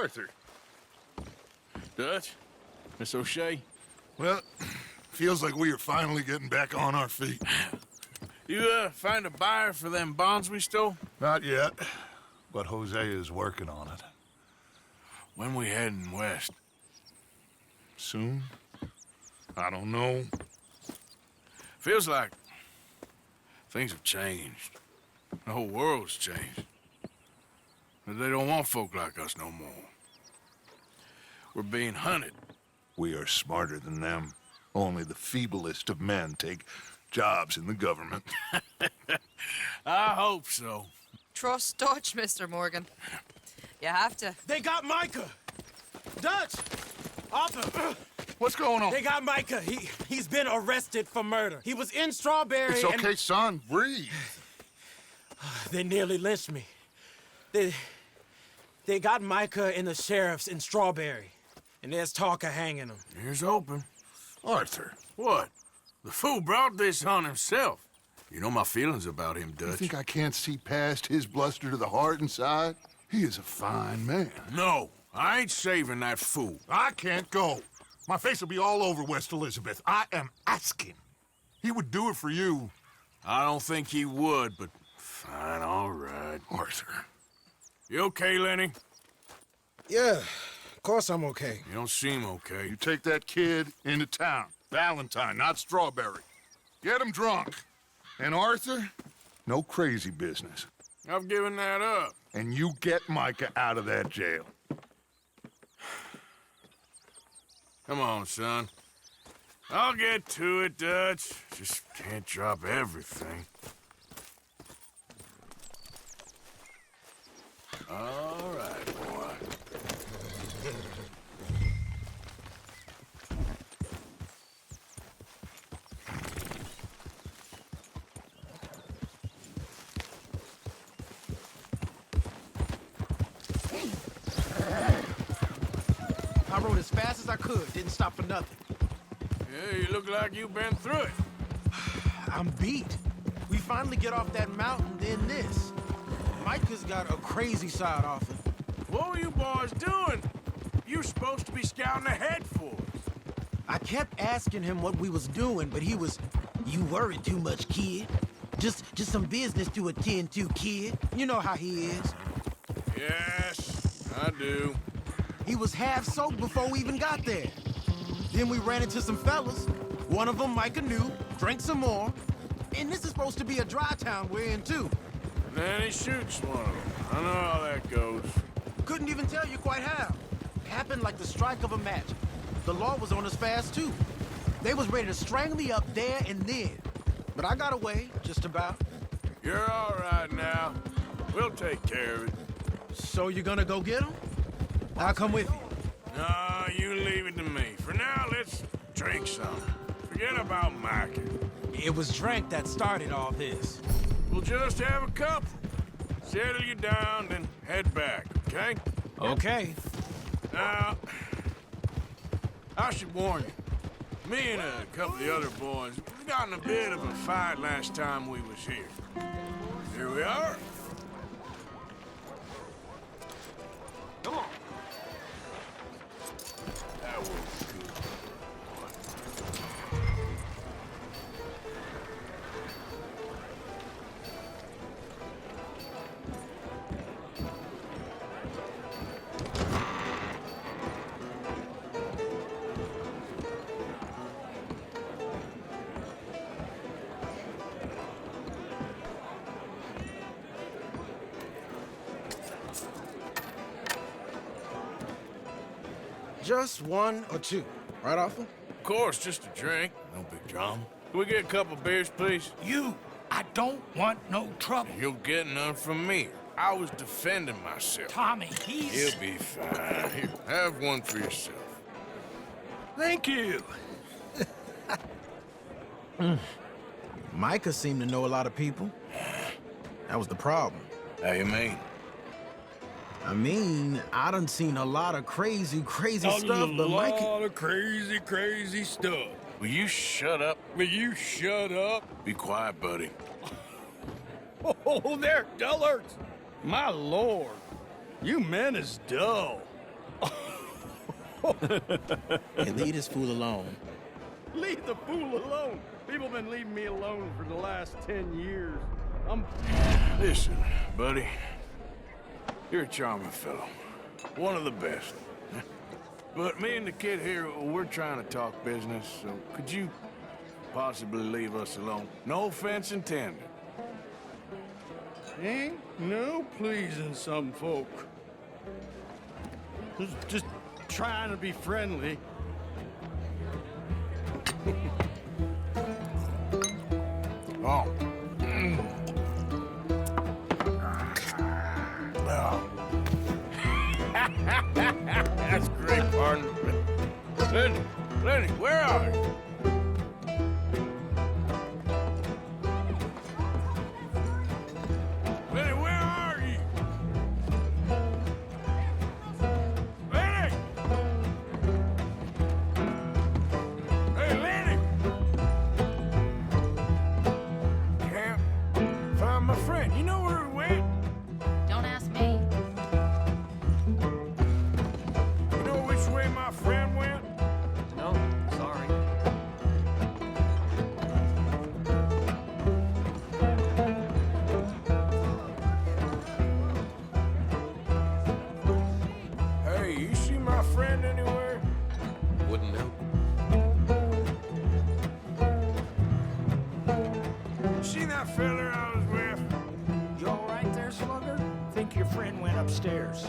Arthur. Dutch? Miss O'Shea? Well, feels like we are finally getting back on our feet. You, find a buyer for them bonds we stole? Not yet, but Jose is working on it. When we heading west? Soon? I don't know. Feels like things have changed. The whole world's changed. But they don't want folk like us no more. We're being hunted. We are smarter than them. Only the feeblest of men take jobs in the government. I hope so. Trust Dutch, Mr. Morgan. You have to. They got Micah! Dutch! Arthur! What's going on? They got Micah. He's been arrested for murder. He was in Strawberry It's okay, son. Breathe. They nearly lynched me. They got Micah and the sheriffs in Strawberry. And there's talk of hanging him. Here's open. Arthur. What? The fool brought this on himself. You know my feelings about him, You Dutch. think I can't see past his bluster to the heart inside? He is a fine man. No, I ain't saving that fool. I can't go. My face will be all over West Elizabeth. I am asking. He would do it for you. I don't think he would, but fine, all right. Arthur. You okay, Lenny? Yeah, of course I'm okay. You don't seem okay. You take that kid into town. Valentine, not Strawberry. Get him drunk. And Arthur, no crazy business. I've given that up. And you get Micah out of that jail. Come on, son. I'll get to it, Dutch. Just can't drop everything. All right, boy. I rode as fast as I could, didn't stop for nothing. Yeah, you look like you've been through it. I'm beat. We finally get off that mountain, then this. Micah's got a crazy side off him. What were you boys doing? You were supposed to be scouting ahead for us. I kept asking him what we was doing, but he was, "You worry too much, kid. Just some business to attend to, kid." You know how he is. Yes, I do. He was half soaked before we even got there. Then we ran into some fellas. One of them Micah knew, drank some more. And this is supposed to be a dry town we're in, too. And then he shoots one of them. I know how that goes. Couldn't even tell you quite how. Happened like the strike of a match. The law was on us fast, too. They was ready to strangle me up there and then. But I got away, just about. You're all right now. We'll take care of it. So you gonna go get him? I'll come with you. No, you leave it to me. For now, let's drink some. Forget about Micah. It was drink that started all this. We'll just have a couple. Settle you down, then head back, okay? Okay. Now, I should warn you. Me and a couple of the other boys, we got in a bit of a fight last time we was here. Here we are. Come on. That was good. Just one or two, right, Arthur? Of course, just a drink. No big drama. Can we get a couple beers, please? I don't want no trouble. You'll get none from me. I was defending myself. Tommy, he's... He'll be fine. Here, have one for yourself. Thank you. Micah seemed to know a lot of people. That was the problem. How you mean? I mean, I done seen a lot of crazy stuff, but Micah... of crazy stuff. Will you shut up? Will you shut up? Be quiet, buddy. Oh, they're dullards. My lord, you men is dull. Hey, leave this fool alone. Leave the fool alone. People been leaving me alone for the last 10 years. Listen, buddy. You're a charming fellow. One of the best. But me and the kid here, we're trying to talk business, so could you possibly leave us alone? No offense intended. Ain't no pleasing some folk. Just trying to be friendly. Oh. That's great, partner. Lenny, where are you? Lenny, where are you? Lenny! Hey, Lenny! Can't find my friend. You know where he went? Don't ask me. You know which way my friend went? No, sorry. Hey, you see my friend anywhere? Wouldn't know. See that fella I was with? You all right there, Slugger? Think your friend went upstairs.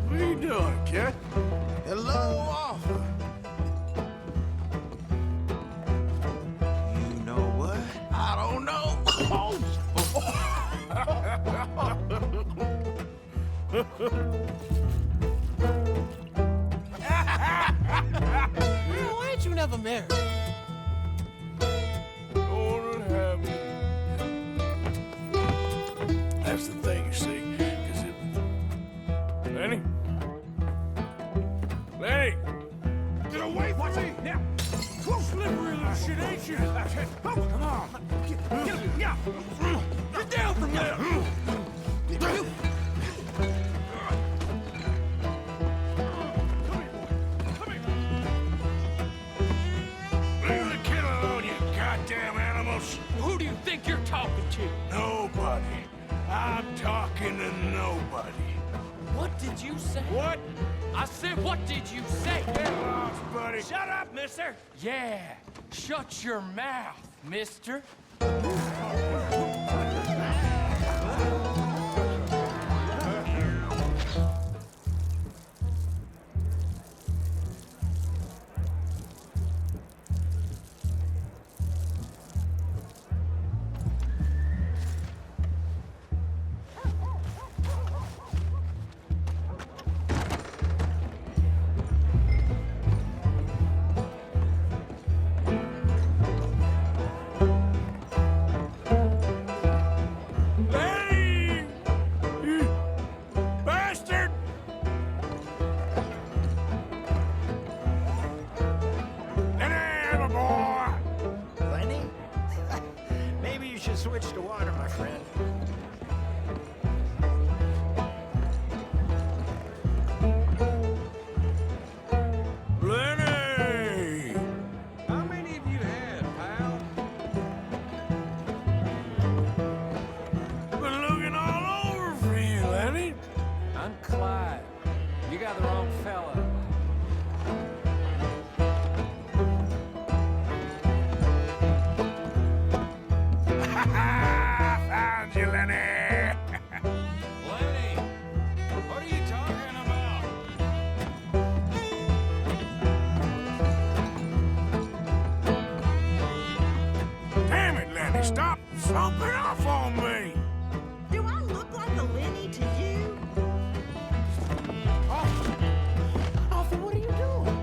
What are you doing, kid? Hello, offer. You know what? I don't know. Why ain't you never married? Lord in heaven. That's the thing, you see, because it... Lenny? Lenny! Get away from me! Now! Slippery little shit, ain't you? Come on! Get down from there! Leave the kid alone, you goddamn animals! Who do you think you're talking to? Nobody. I'm talking to nobody. What did you say? What? I said, what did you say? Get lost, buddy. Shut up, mister! Yeah, shut your mouth, mister. Lenny! You bastard! Lenny, boy! Lenny? Maybe you should switch to water, my friend. Lenny! How many of you had, pal? Been looking all over for you, Lenny. I'm Clyde. You got the wrong fella. Found you, Lenny. Lenny, what are you talking about? Damn it, Lenny, stop thumping off on me. Do I look like a Lenny to you? Arthur, what are you doing?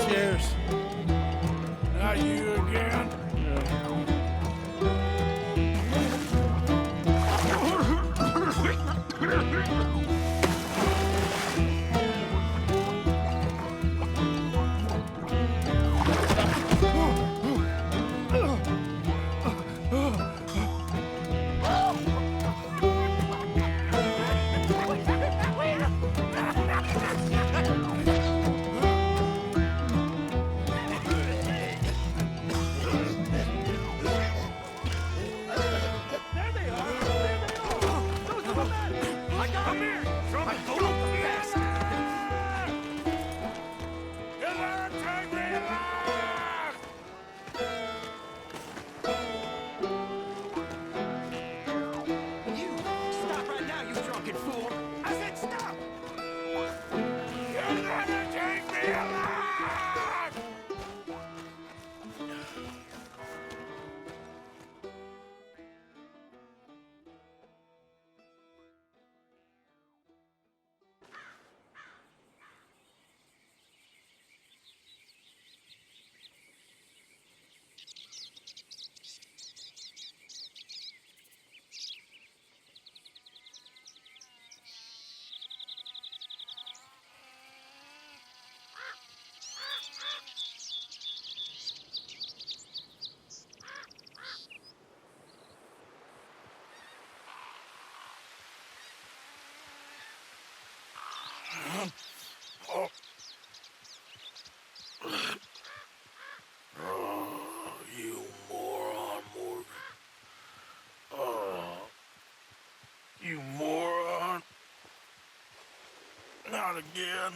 Cheers. Not you again. You moron, Morgan. You moron. Not again.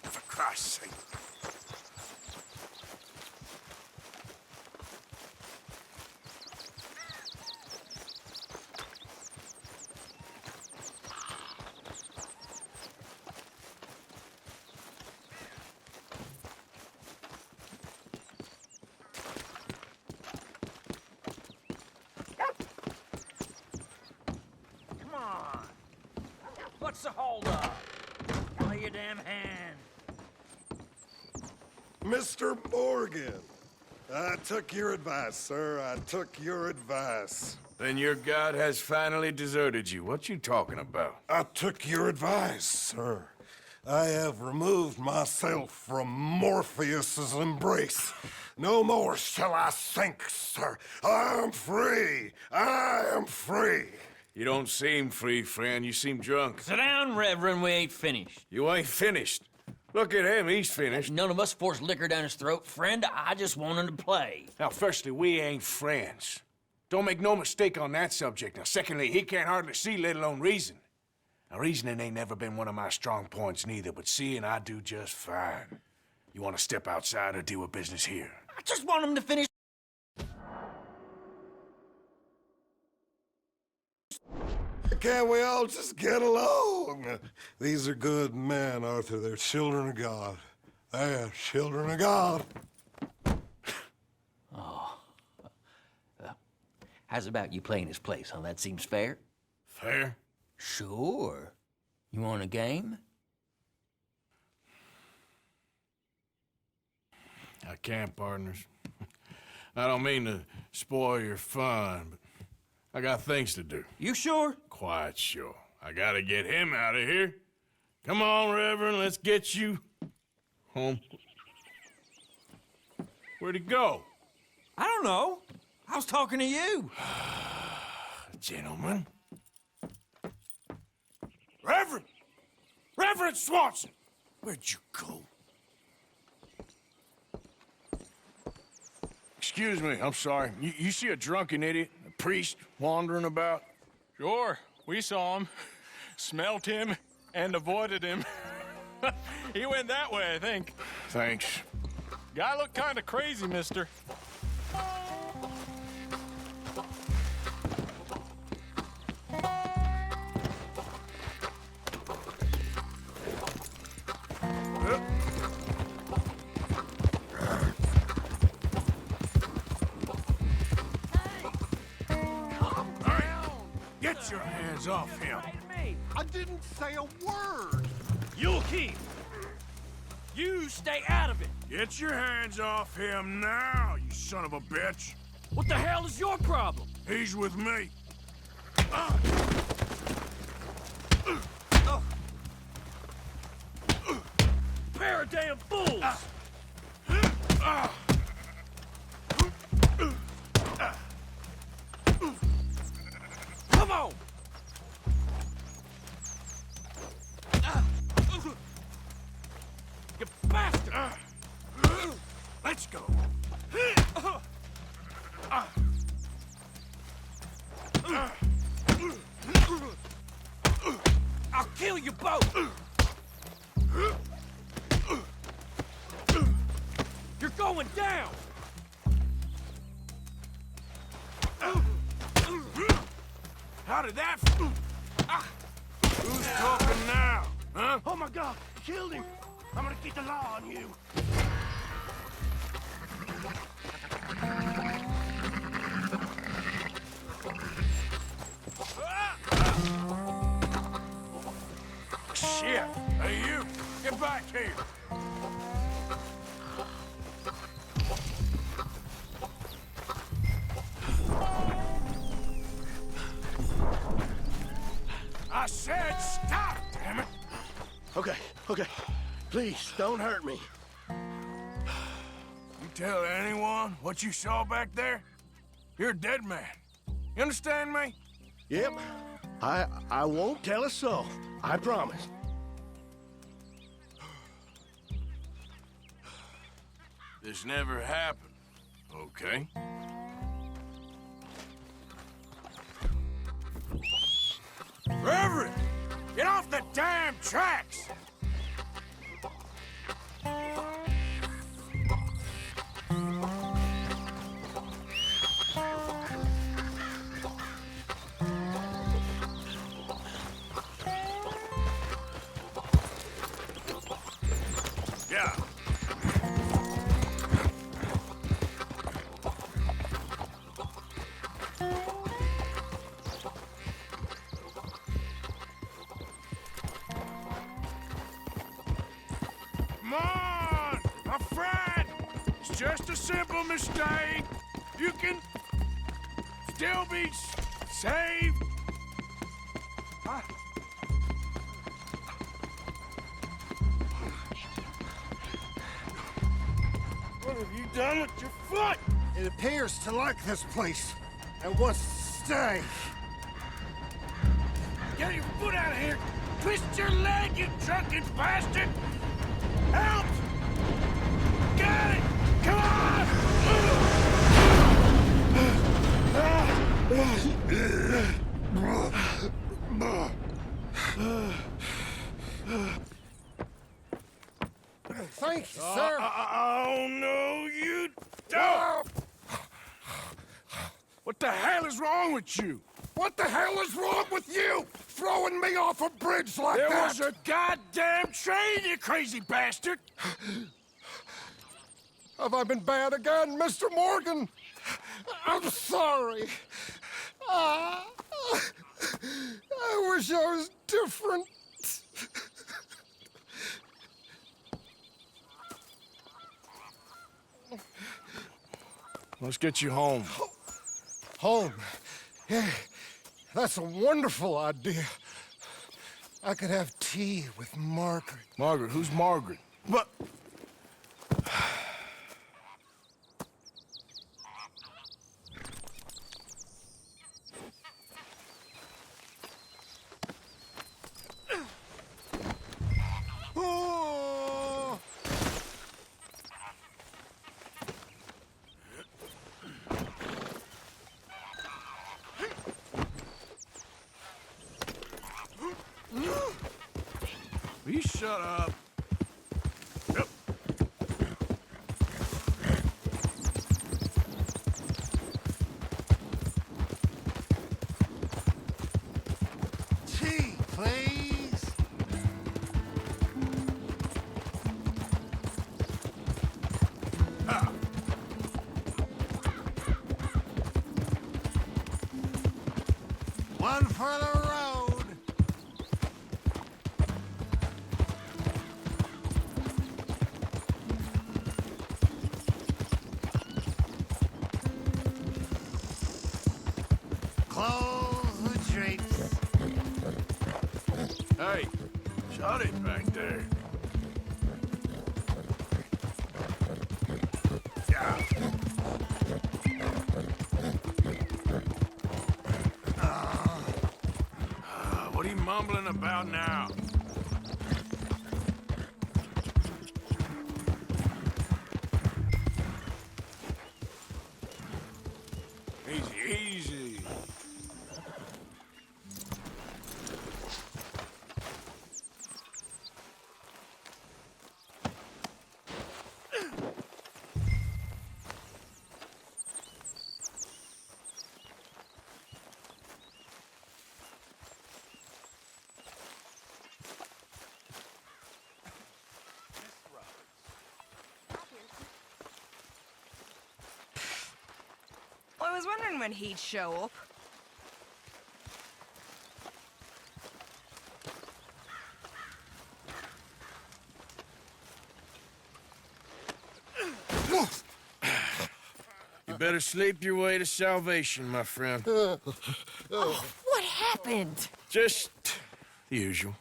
For Christ's sake. Come on. What's the holdup? Play your damn hand. Mr. Morgan, I took your advice, sir. I took your advice. Then your god has finally deserted you. What you talking about? I took your advice, sir. I have removed myself from Morpheus's embrace. No more shall I sink, sir. I am free. I am free. You don't seem free, friend. You seem drunk. Sit down, Reverend. We ain't finished. You ain't finished. Look at him. He's finished. None of us forced liquor down his throat. Friend, I just want him to play. Now, firstly, we ain't friends. Don't make no mistake on that subject. Now, secondly, he can't hardly see, let alone reason. Now, reasoning ain't never been one of my strong points neither, but seeing I do just fine. You want to step outside or deal with business here? I just want him to finish. Can't we all just get along? These are good men, Arthur. They're children of God. They're children of God. How's about you playing his place, huh? That seems fair? Fair? Sure. You want a game? I can, partners. I don't mean to spoil your fun, but I got things to do. You sure? Quite sure. I gotta get him out of here. Come on, Reverend, let's get you home. Where'd he go? I don't know. I was talking to you. Gentlemen. Reverend! Reverend Swanson! Where'd you go? Excuse me, I'm sorry. You see a drunken idiot, a priest, wandering about? Sure, we saw him, smelt him, and avoided him. He went that way, I think. Thanks. Guy looked kind of crazy, mister. Get your hands off him. I didn't say a word. You'll keep. You stay out of it. Get your hands off him now, you son of a bitch. What the hell is your problem? He's with me. Pair of damn fools. Come on. You bastard. Let's go. I'll kill you both. You're going down. How did that... Who's talking now? Huh? Oh my God, you killed him. I'm gonna keep the law on you. Shit! Hey, you! Get back here! I said stop, damn it! Okay. Please, don't hurt me. You tell anyone what you saw back there? You're a dead man. You understand me? Yep. I won't tell a soul. I promise. This never happened, okay? Reverend! Get off the damn tracks! Yeah. Come on, my friend. It's just a simple mistake. You can still be saved. What have you done with your foot? It appears to like this place and wants to stay. Get your foot out of here! Twist your leg, you drunken bastard! Help! Get it! Come on! Thank you, sir. Oh, no, you don't! What the hell is wrong with you? What the hell is wrong with you? Throwing me off a bridge like that? There was a goddamn train, you crazy bastard! Have I been bad again, Mr. Morgan? I'm sorry. I wish I was different. Let's get you home. Home. Yeah, that's a wonderful idea. I could have tea with Margaret. Margaret? Who's Margaret? But... Oh! Will you shut up? Yep. Tea, please. One for the road. Close the drapes. Hey, shut it back there. Yeah. What are you mumbling about now? Easy, easy. Well, I was wondering when he'd show up. You better sleep your way to salvation, my friend. Oh, what happened? Just the usual.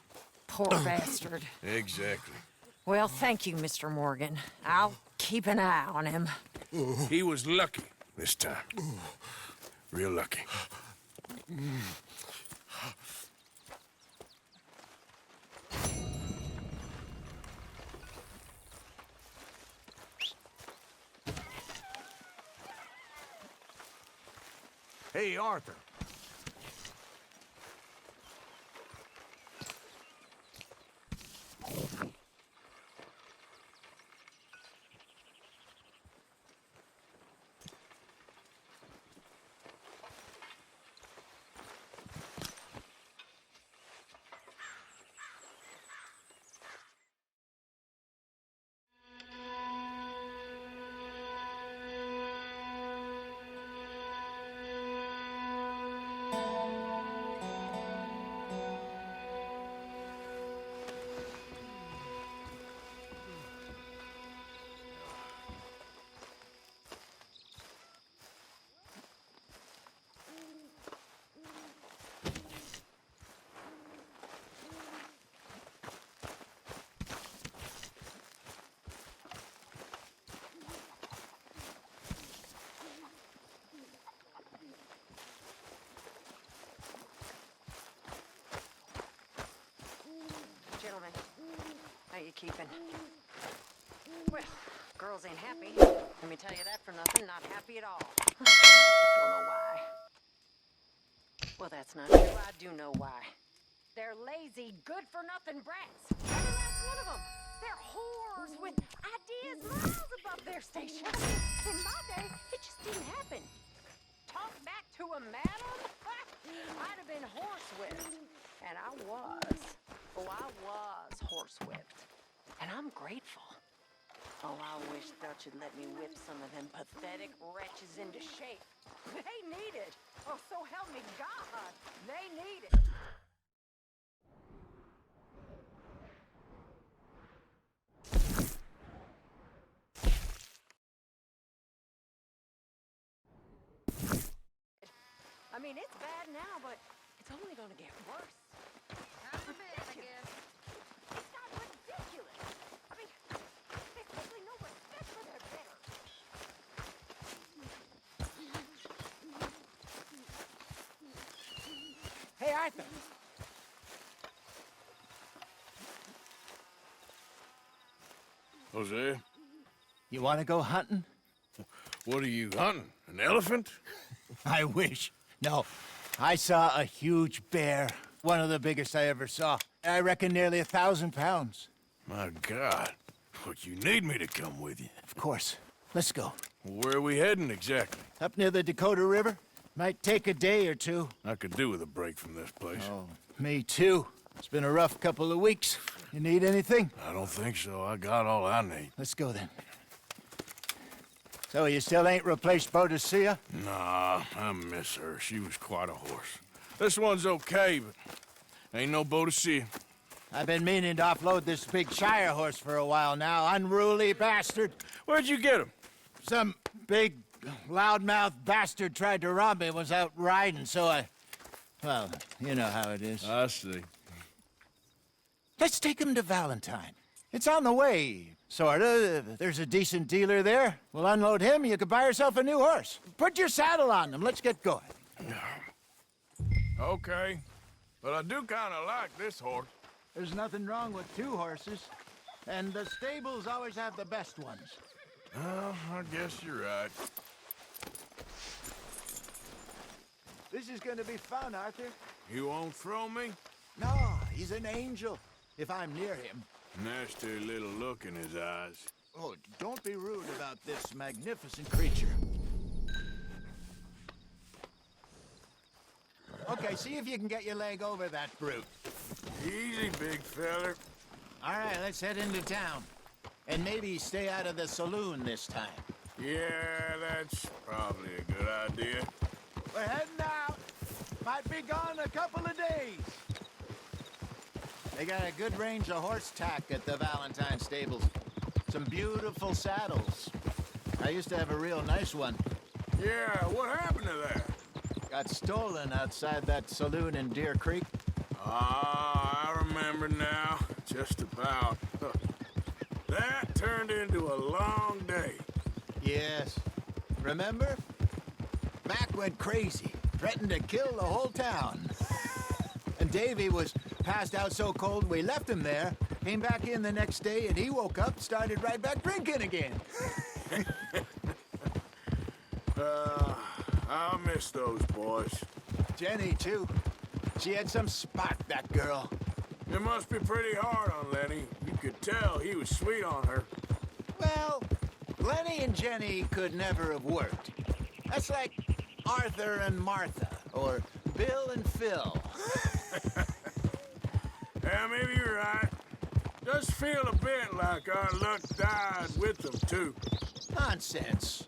Poor bastard. Exactly. Well, thank you, Mr. Morgan. I'll keep an eye on him. He was lucky this time. Real lucky. Hey, Arthur. Gentlemen, how you keeping? Well, girls ain't happy. Let me tell you that for nothing. Not happy at all. Don't know why. Well, that's not true. I do know why. They're lazy, good-for-nothing brats. Every last one of them. They're whores with ideas miles above their station. In my day, it just didn't happen. Talk back to a madam? I'd have been horsewhipped. And I was. Oh, I was horsewhipped. And I'm grateful. Oh, I wish Dutch had let me whip some of them pathetic wretches into shape. They need it. Oh, so help me God. They need it. mean, it's bad now, but it's only gonna get worse. Time for bed, I guess. It's not ridiculous. I mean, there's simply no respect for their better. Hey, Arthur. Jose, You want to go hunting? what are you hunting? An elephant? I wish. No, I saw a huge bear. One of the biggest I ever saw. I reckon nearly 1,000 pounds. My God. But you need me to come with you. Of course. Let's go. Where are we heading exactly? Up near the Dakota River. Might take a day or two. I could do with a break from this place. Oh, me too. It's been a rough couple of weeks. You need anything? I don't think so. I got all I need. Let's go then. So you still ain't replaced Boadicea? Nah, I miss her. She was quite a horse. This one's okay, but ain't no Boadicea. I've been meaning to offload this big Shire horse for a while now. Unruly bastard. Where'd you get him? Some big, loudmouth bastard tried to rob me. Was out riding, so I... Well, you know how it is. I see. Let's take him to Valentine. It's on the way, sorta. There's a decent dealer there. We'll unload him, you could buy yourself a new horse. Put your saddle on him, let's get going. Okay. But I do kind of like this horse. There's nothing wrong with two horses. And the stables always have the best ones. Oh, I guess you're right. This is gonna be fun, Arthur. You won't throw me? No, he's an angel, if I'm near him. Nasty little look in his eyes. Oh, don't be rude about this magnificent creature. Okay, see if you can get your leg over that brute. Easy, big feller. All right, let's head into town. And maybe stay out of the saloon this time. Yeah, that's probably a good idea. We're heading out. Might be gone a couple of days. They got a good range of horse tack at the Valentine stables. Some beautiful saddles. I used to have a real nice one. Yeah, what happened to that? Got stolen outside that saloon in Deer Creek. Ah, I remember now. Just about. That turned into a long day. Yes. Remember? Mac went crazy. Threatened to kill the whole town. And Davy was passed out so cold we left him there. Came back in the next day and he woke up, started right back drinking again. I'll miss those boys. Jenny, too. She had some spark, that girl. It must be pretty hard on Lenny. You could tell he was sweet on her. Well, Lenny and Jenny could never have worked. That's like Arthur and Martha, or Bill and Phil. Yeah, maybe you're right. Does feel a bit like our luck died with them, too. Nonsense.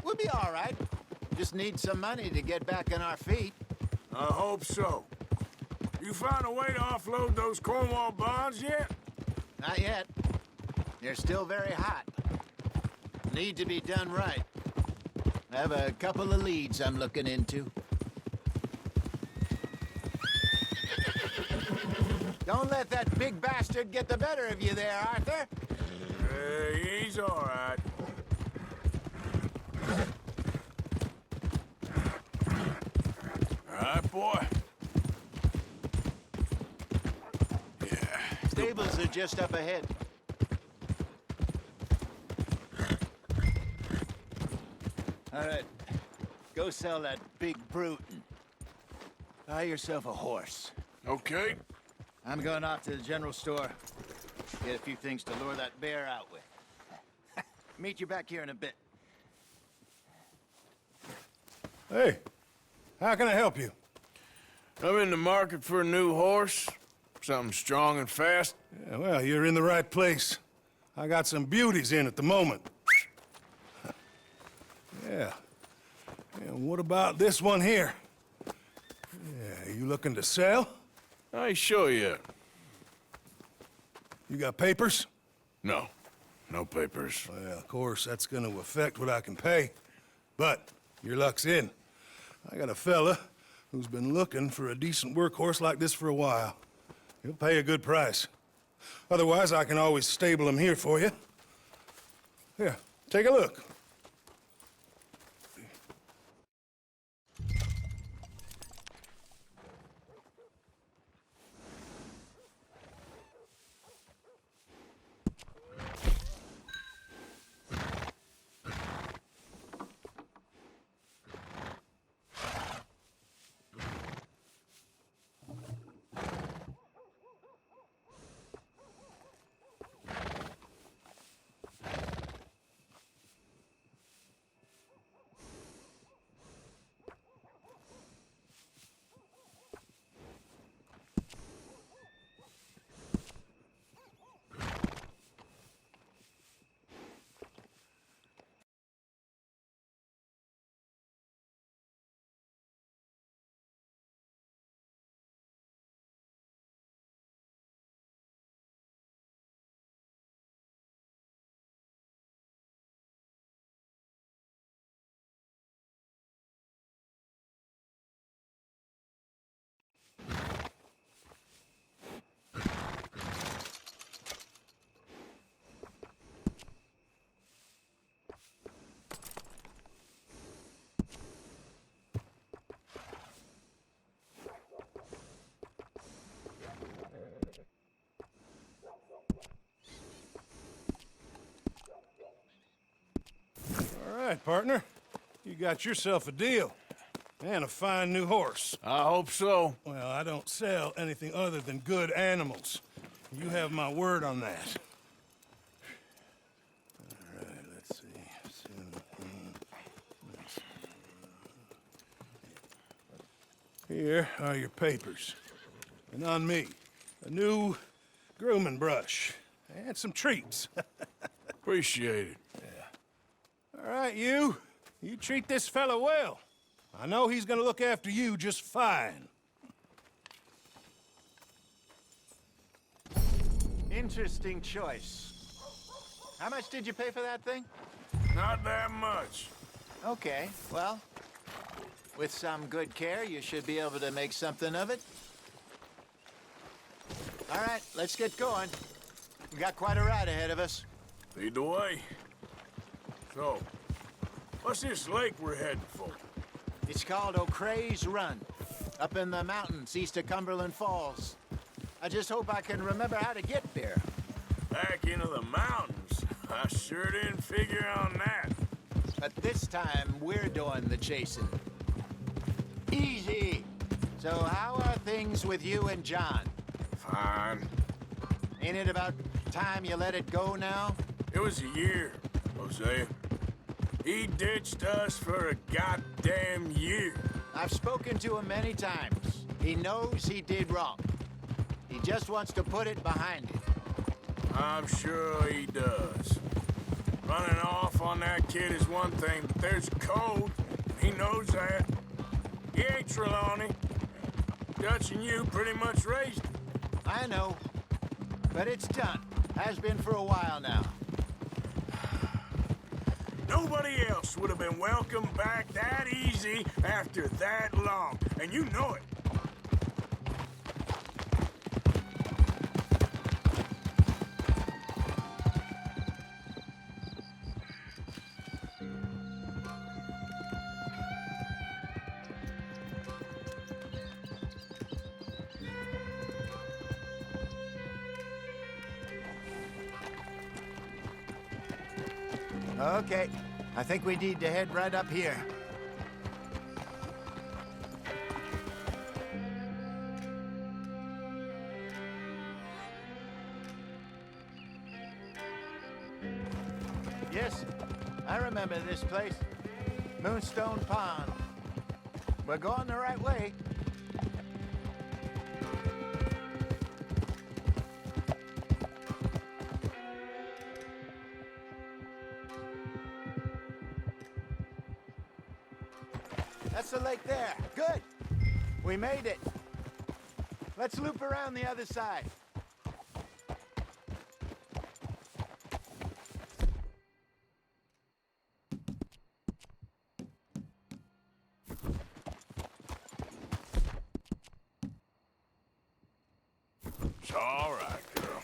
We'll be all right. Just need some money to get back on our feet. I hope so. You found a way to offload those Cornwall bonds yet? Not yet. They're still very hot. Need to be done right. I have a couple of leads I'm looking into. Don't let that big bastard get the better of you there, Arthur. He's all right. All right, boy. Yeah. Stables are just up ahead. All right. Go sell that big brute and buy yourself a horse. Okay. I'm going off to the general store. Get a few things to lure that bear out with. Meet you back here in a bit. Hey, how can I help you? I'm in the market for a new horse. Something strong and fast. Yeah, well, you're in the right place. I got some beauties in at the moment. Yeah. And what about this one here? Yeah, you looking to sell? I ain't sure yet. You got papers? No. No papers. Well, of course, that's gonna affect what I can pay. But your luck's in. I got a fella who's been looking for a decent workhorse like this for a while. He'll pay a good price. Otherwise, I can always stable him here for you. Here, take a look. All right, partner. You got yourself a deal. And a fine new horse. I hope so. Well, I don't sell anything other than good animals. You have my word on that. All right, let's see. Here are your papers. And on me, a new grooming brush. And some treats. Appreciate it. All right, you treat this fella well. I know he's gonna look after you just fine. Interesting choice. How much did you pay for that thing? Not that much. Okay, well, with some good care, you should be able to make something of it. All right, let's get going. We got quite a ride ahead of us. Lead the way. So, what's this lake we're heading for? It's called O'Creagh's Run, up in the mountains east of Cumberland Falls. I just hope I can remember how to get there. Back into the mountains? I sure didn't figure on that. But this time, we're doing the chasing. Easy! So how are things with you and John? Fine. Ain't it about time you let it go now? It was a year, Hosea. He ditched us for a goddamn year. I've spoken to him many times. He knows he did wrong. He just wants to put it behind him. I'm sure he does. Running off on that kid is one thing, but there's code. He knows that. He ain't Trelawney. Dutch and you pretty much raised him. I know. But it's done. Has been for a while now. Nobody else would have been welcomed back that easy after that long, and you know it. Okay. I think we need to head right up here. Yes, I remember this place. Moonstone Pond. We're going the right way. That's the lake there. Good. We made it. Let's loop around the other side. It's all right, girl.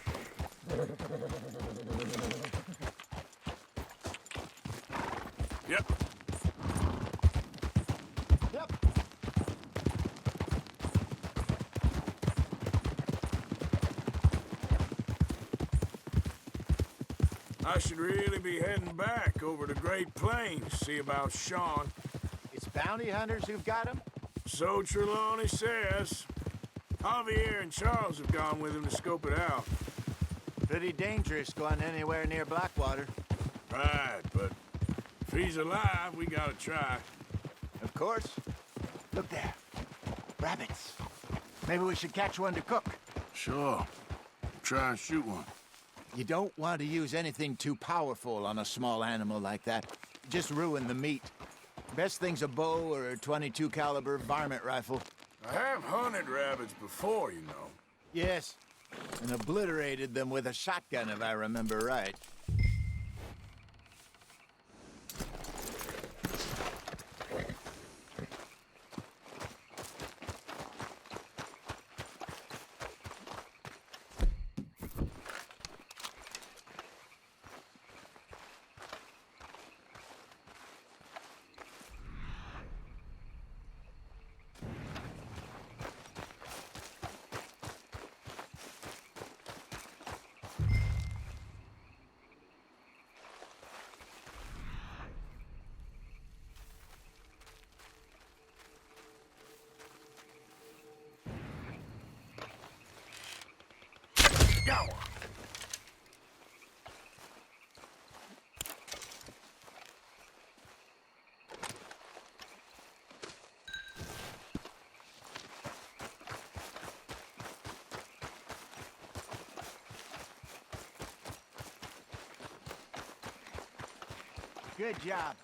Yep. Yep. I should really be heading back over the Great Plains, see about Sean. It's bounty hunters who've got him? So Trelawney says. Javier and Charles have gone with him to scope it out. Pretty dangerous going anywhere near Blackwater. Right, but if he's alive, we gotta try. Of course. Look there. Rabbits. Maybe we should catch one to cook. Sure. Try and shoot one. You don't want to use anything too powerful on a small animal like that. Just ruin the meat. Best thing's a bow or a .22 caliber varmint rifle. I have hunted rabbits before, you know. Yes, and obliterated them with a shotgun, if I remember right. Go! Good job.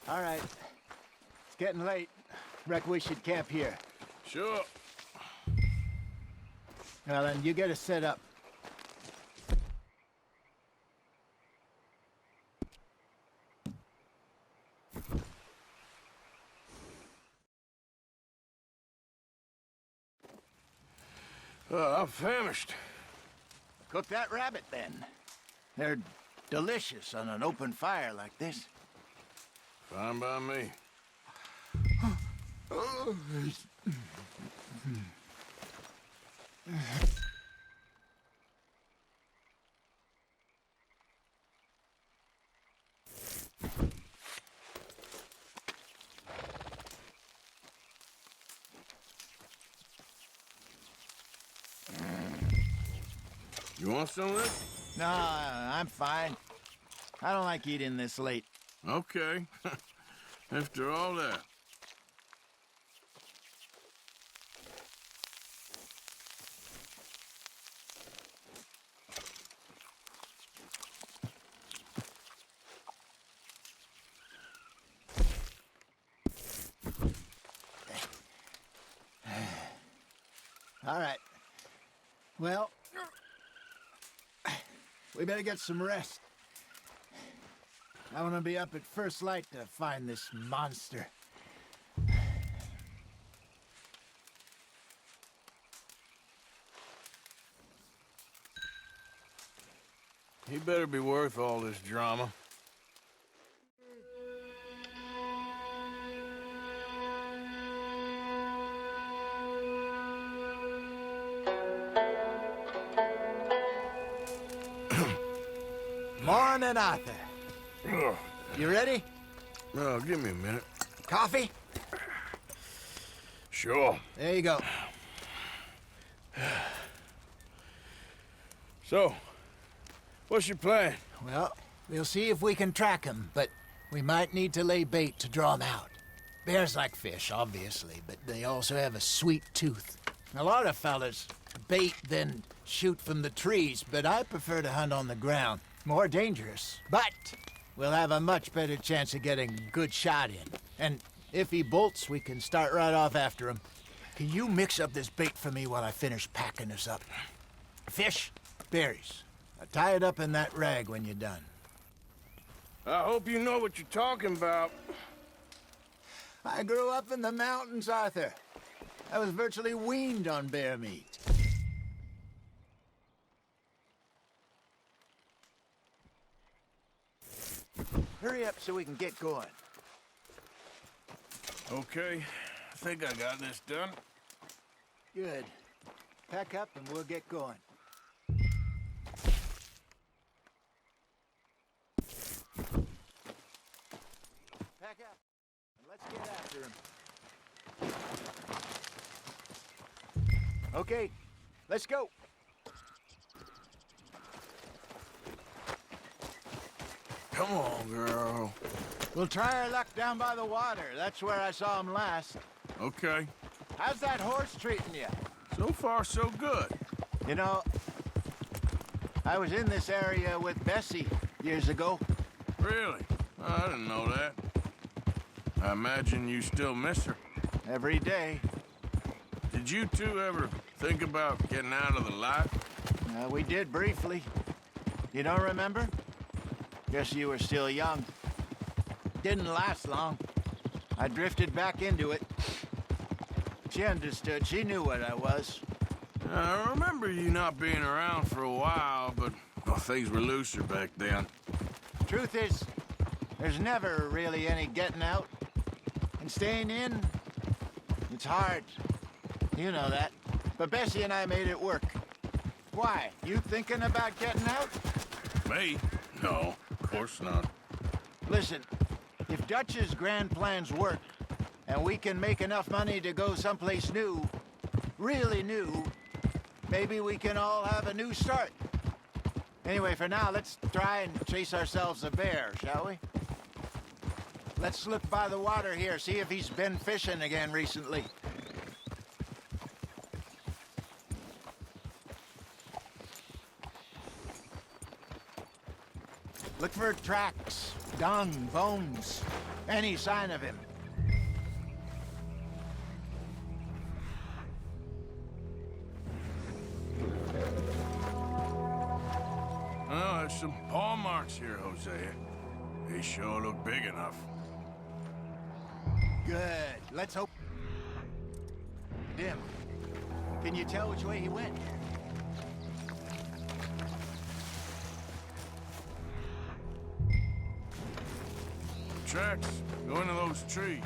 All right. It's getting late. Reckon we should camp here. Sure. Well, then, you get us set up. I'm famished. Cook that rabbit, then. They're delicious on an open fire like this. Fine by me. You want some of this? No, I'm fine. I don't like eating this late. Okay. After all that. All right. Well, we better get some rest. I want to be up at first light to find this monster. He better be worth all this drama. Morning, Arthur. Ugh. You ready? Oh, give me a minute. Coffee? Sure. There you go. So, what's your plan? Well, we'll see if we can track him, but we might need to lay bait to draw him out. Bears like fish, obviously, but they also have a sweet tooth. A lot of fellas bait, then shoot from the trees, but I prefer to hunt on the ground. More dangerous, but we'll have a much better chance of getting a good shot in. And if he bolts, we can start right off after him. Can you mix up this bait for me while I finish packing this up? Fish, berries. I'll tie it up in that rag when you're done. I hope you know what you're talking about. I grew up in the mountains, Arthur. I was virtually weaned on bear meat. Hurry up so we can get going. Okay, I think I got this done. Good. Pack up and we'll get going. Pack up and let's get after him. Okay, let's go. Come on, girl. We'll try our luck down by the water. That's where I saw him last. Okay. How's that horse treating you? So far, so good. You know, I was in this area with Bessie years ago. Really? I didn't know that. I imagine you still miss her. Every day. Did you two ever think about getting out of the life? We did briefly. You don't remember? Guess you were still young. Didn't last long. I drifted back into it. She understood. She knew what I was. I remember you not being around for a while, but things were looser back then. Truth is, there's never really any getting out. And staying in, it's hard. You know that. But Bessie and I made it work. Why? You thinking about getting out? Me? No, of course not. Listen, if Dutch's grand plans work, and we can make enough money to go someplace new, really new, maybe we can all have a new start. Anyway, for now, let's try and chase ourselves a bear, shall we? Let's look by the water here, see if he's been fishing again recently. Look for tracks, dung, bones, any sign of him. Well, there's some paw marks here, Hosea. They sure look big enough. Good. Let's hope. Dim. Can you tell which way he went? Tracks. Go into those trees.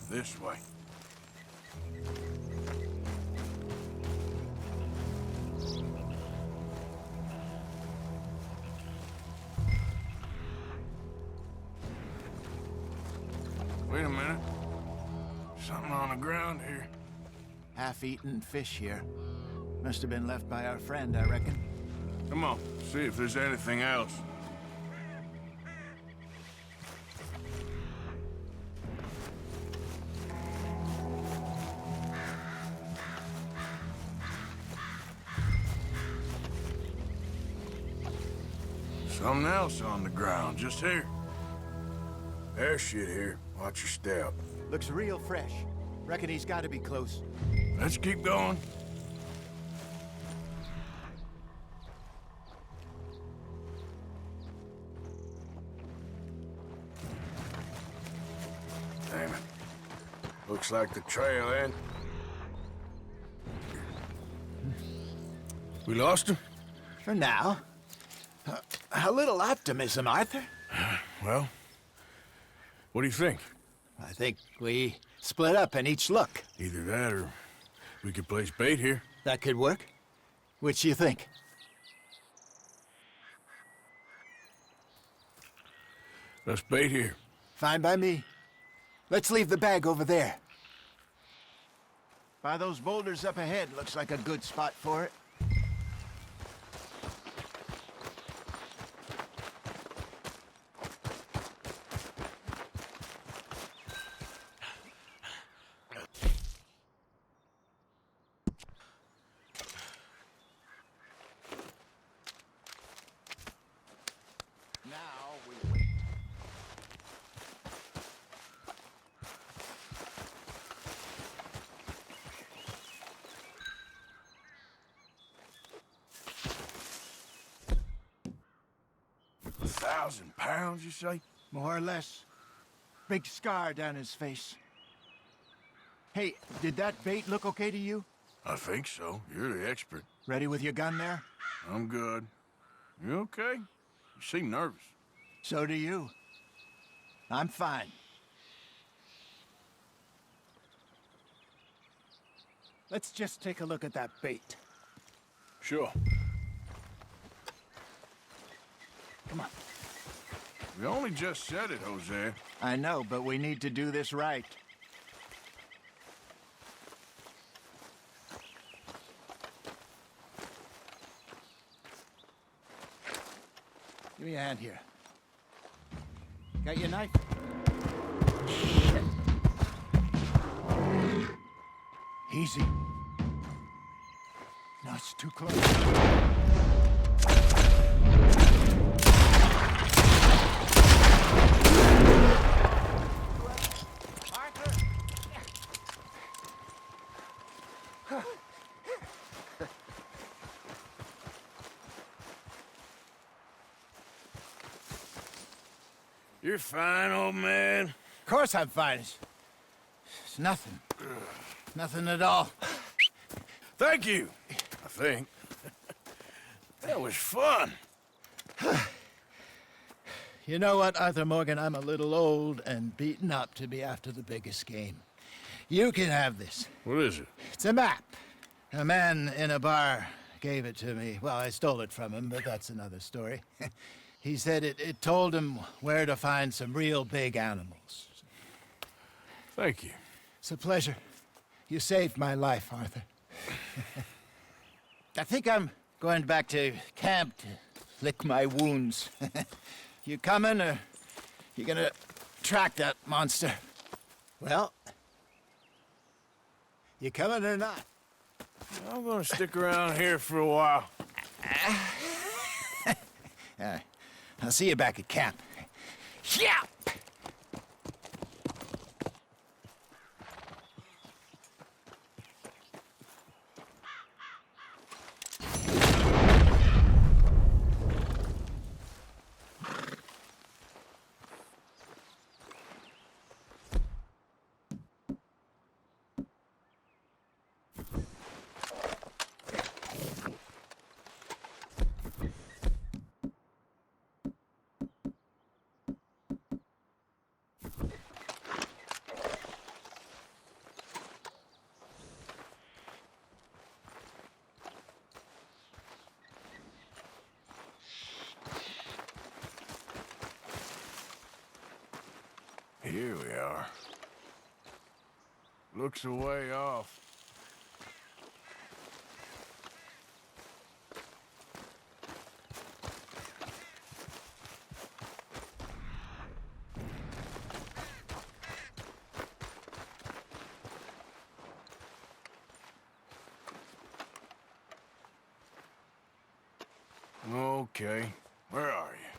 This way. Wait a minute. Something on the ground here. Half-eaten fish here. Must have been left by our friend, I reckon. Come on, see if there's anything else. Something else on the ground, just here. There's shit here. Watch your step. Looks real fresh. Reckon he's got to be close. Let's keep going. Damn it. Looks like the trail end. We lost him? For now. A little optimism, Arthur. Well, what do you think? I think we split up and each look. Either that or we could place bait here. That could work. Which you think? Let's bait here. Fine by me. Let's leave the bag over there. By those boulders up ahead, looks like a good spot for it. 2,000 pounds, you say? More or less. Big scar down his face. Hey, did that bait look okay to you? I think so. You're the expert. Ready with your gun there? I'm good. You okay? You seem nervous. So do you. I'm fine. Let's just take a look at that bait. Sure. Come on. We only just said it, Jose. I know, but we need to do this right. Give me a hand here. Got your knife? Shit. Easy. No, it's too close. You're fine, old man. Of course I'm fine. It's nothing. Nothing at all. Thank you, I think. That was fun. You know what, Arthur Morgan? I'm a little old and beaten up to be after the biggest game. You can have this. What is it? It's a map. A man in a bar gave it to me. Well, I stole it from him, but that's another story. He said it told him where to find some real big animals. Thank you. It's a pleasure. You saved my life, Arthur. I think I'm going back to camp to lick my wounds. You coming, or you gonna track that monster? Well, you coming or not? I'm gonna stick around here for a while. I'll see you back at camp. Yeah! Here we are. Looks a way off. Okay, where are you?